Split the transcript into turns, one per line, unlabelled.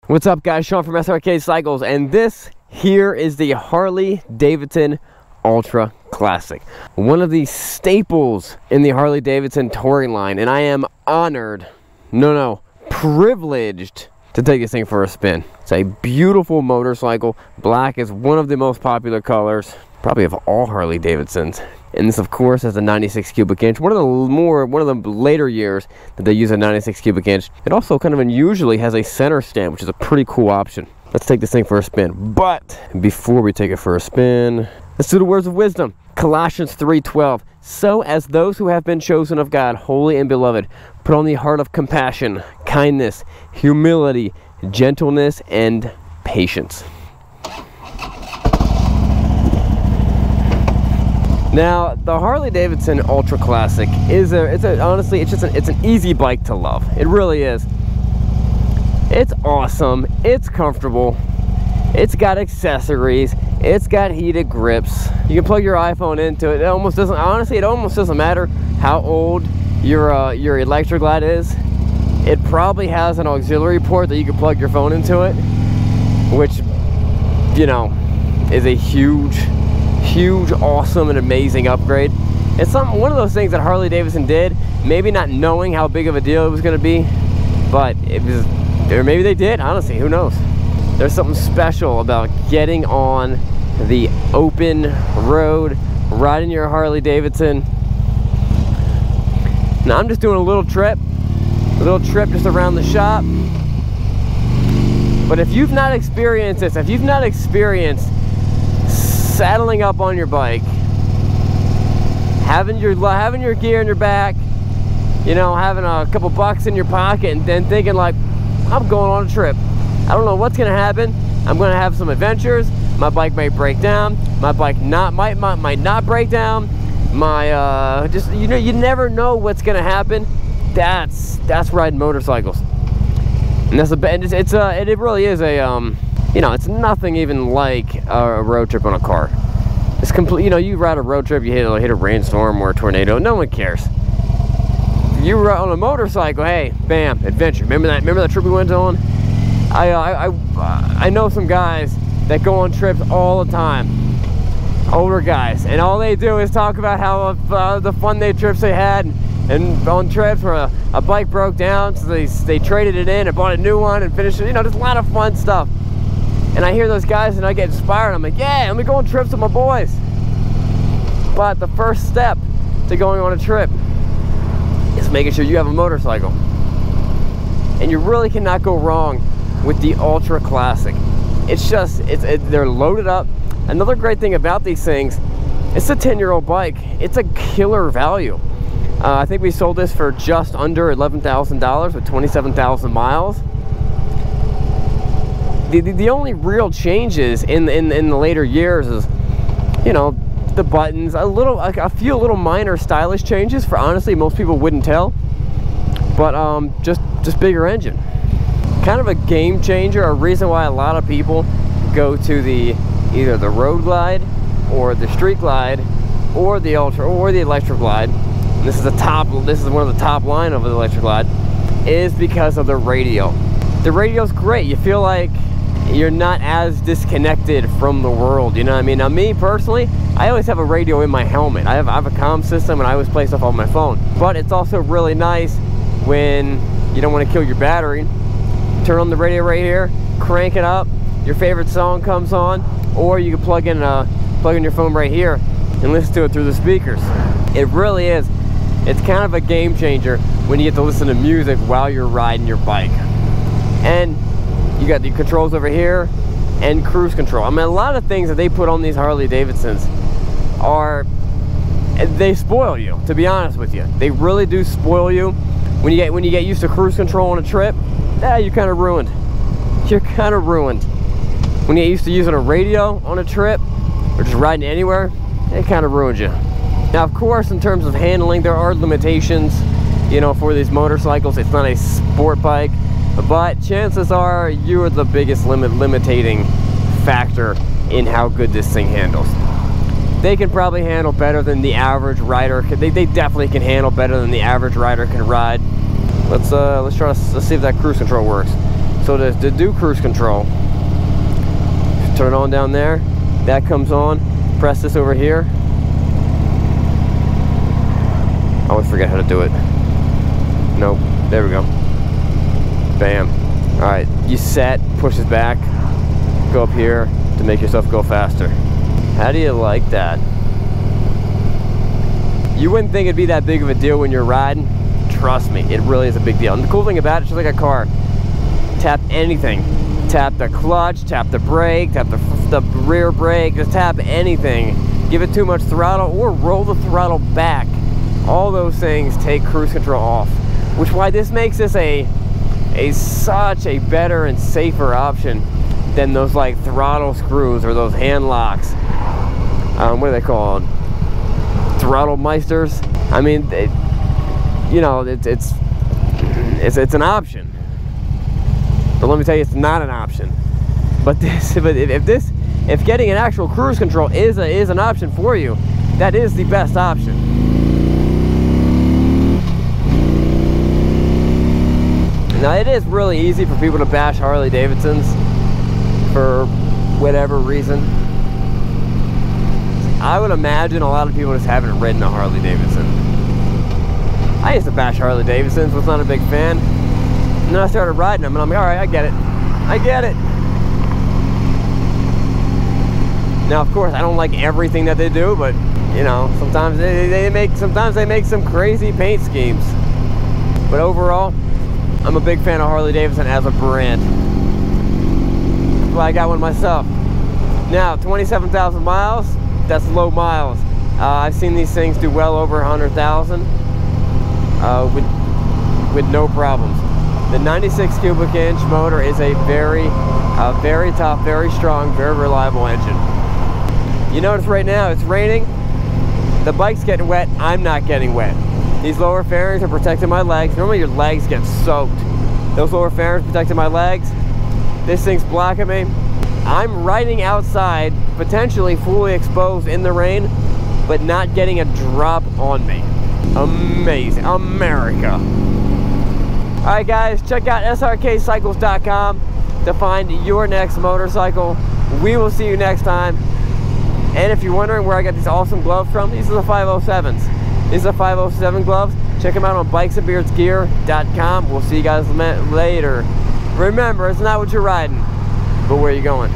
What's up, guys? Sean from Srkcycles, and this here is the Harley Davidson Ultra Classic, one of the staples in the Harley Davidson touring line, and I am honored, privileged to take this thing for a spin. It's a beautiful motorcycle. Black is one of the most popular colors, probably of all Harley Davidsons. And this, of course, has a 96 cubic inch. One of the later years that they use a 96 cubic inch. It also kind of unusually has a center stand, which is a pretty cool option. Let's take this thing for a spin. But before we take it for a spin, let's do the words of wisdom. Colossians 3:12. So as those who have been chosen of God, holy and beloved, put on the heart of compassion, kindness, humility, gentleness, and patience. Now, the Harley Davidson Ultra Classic is honestly, it's an easy bike to love. It really is. It's awesome. It's comfortable. It's got accessories. It's got heated grips. You can plug your iPhone into it. It almost doesn't matter how old your Electric Glide is. It probably has an auxiliary port that you can plug your phone into it, which, you know, is a huge, awesome, and amazing upgrade. It's one of those things that Harley Davidson did, maybe not knowing how big of a deal it was going to be, but it was, or maybe they did, honestly, who knows. There's something special about getting on the open road, riding your Harley Davidson. Now I'm just doing a little trip just around the shop. But if you've not experienced this, if you've not experienced saddling up on your bike, having your gear in your back, you know, having a couple bucks in your pocket, and then thinking like, I'm going on a trip. I don't know what's gonna happen. I'm gonna have some adventures. My bike might break down. My bike might not break down. My just, you know, you never know what's gonna happen. That's riding motorcycles, and it really is a you know, it's nothing even like a road trip on a car. It's complete. You know, you ride a road trip, you hit a rainstorm or a tornado, no one cares. You ride on a motorcycle, hey, bam, adventure. Remember that trip we went on? I know some guys that go on trips all the time, older guys, and all they do is talk about how the fun trips they had, and on trips where a bike broke down, so they traded it in and bought a new one and finished it. You know, just a lot of fun stuff. And I hear those guys and I get inspired. I'm like, yeah, let me go on trips with my boys. But the first step to going on a trip is making sure you have a motorcycle. And you really cannot go wrong with the Ultra Classic. It's just, they're loaded up. Another great thing about these things, it's a 10-year-old bike. It's a killer value. I think we sold this for just under $11,000 with 27,000 miles. The only real changes in the later years is, you know, the buttons, a few little minor stylish changes for, honestly, most people wouldn't tell, but just bigger engine. Kind of a game changer, a reason why a lot of people go to either the Road Glide or the Street Glide or the Ultra or the Electric Glide. And this is one of the top line of the Electric Glide, is because of the radio. The radio's great. You feel like you're not as disconnected from the world, you know what I mean? Now, me personally, I always have a radio in my helmet. I have a comm system, and I always play stuff on my phone. But it's also really nice when you don't want to kill your battery. Turn on the radio right here, crank it up, your favorite song comes on, or you can plug in your phone right here and listen to it through the speakers. It really is. It's kind of a game changer when you get to listen to music while you're riding your bike. And you got the controls over here and cruise control. I mean, a lot of things that they put on these Harley Davidsons they spoil you, to be honest with you. They really do spoil you. When you get used to cruise control on a trip, you're kind of ruined. You're kind of ruined. When you get used to using a radio on a trip or just riding anywhere, it kind of ruins you. Now, of course, in terms of handling, there are limitations, you know, for these motorcycles. It's not a sport bike. But chances are you are the biggest limiting factor in how good this thing handles. They can probably handle better than the average rider. They definitely can handle better than the average rider can ride. Let's see if that cruise control works. So to do cruise control, turn it on down there, that comes on, press this over here. I always forget how to do it. Nope, there we go. Bam. All right, you set, pushes back, go up here to make yourself go faster. How do you like that? You wouldn't think it'd be that big of a deal when you're riding. Trust me, it really is a big deal. And the cool thing about it, it's just like a car. Tap anything. Tap the clutch, tap the brake, tap the rear brake, just tap anything. Give it too much throttle or roll the throttle back. All those things take cruise control off. Which why this makes this such a better and safer option than those like throttle screws or those hand locks. What are they called? Throttle meisters. I mean, you know, it's an option. But let me tell you, it's not an option. But if getting an actual cruise control is an option for you, that is the best option. Now it is really easy for people to bash Harley Davidsons for whatever reason. I would imagine a lot of people just haven't ridden a Harley Davidson. I used to bash Harley Davidsons, was not a big fan. And then I started riding them and I'm like, all right, I get it. I get it. Now, of course, I don't like everything that they do, but you know, sometimes they make some crazy paint schemes. But overall, I'm a big fan of Harley Davidson as a brand. That's why I got one myself. Now, 27,000 miles, that's low miles. I've seen these things do well over 100,000 with no problems. The 96 cubic inch motor is a very tough, very strong, very reliable engine. You notice right now it's raining. The bike's getting wet. I'm not getting wet. These lower fairings are protecting my legs. Normally your legs get soaked. Those lower fairings protecting my legs. This thing's blocking me. I'm riding outside, potentially fully exposed in the rain, but not getting a drop on me. Amazing. America. All right, guys, check out Srkcycles.com to find your next motorcycle. We will see you next time. And if you're wondering where I got these awesome gloves from, these are the 507s. These are 507 gloves. Check them out on bikesandbeardsgear.com. We'll see you guys later. Remember, it's not what you're riding, but where you're going.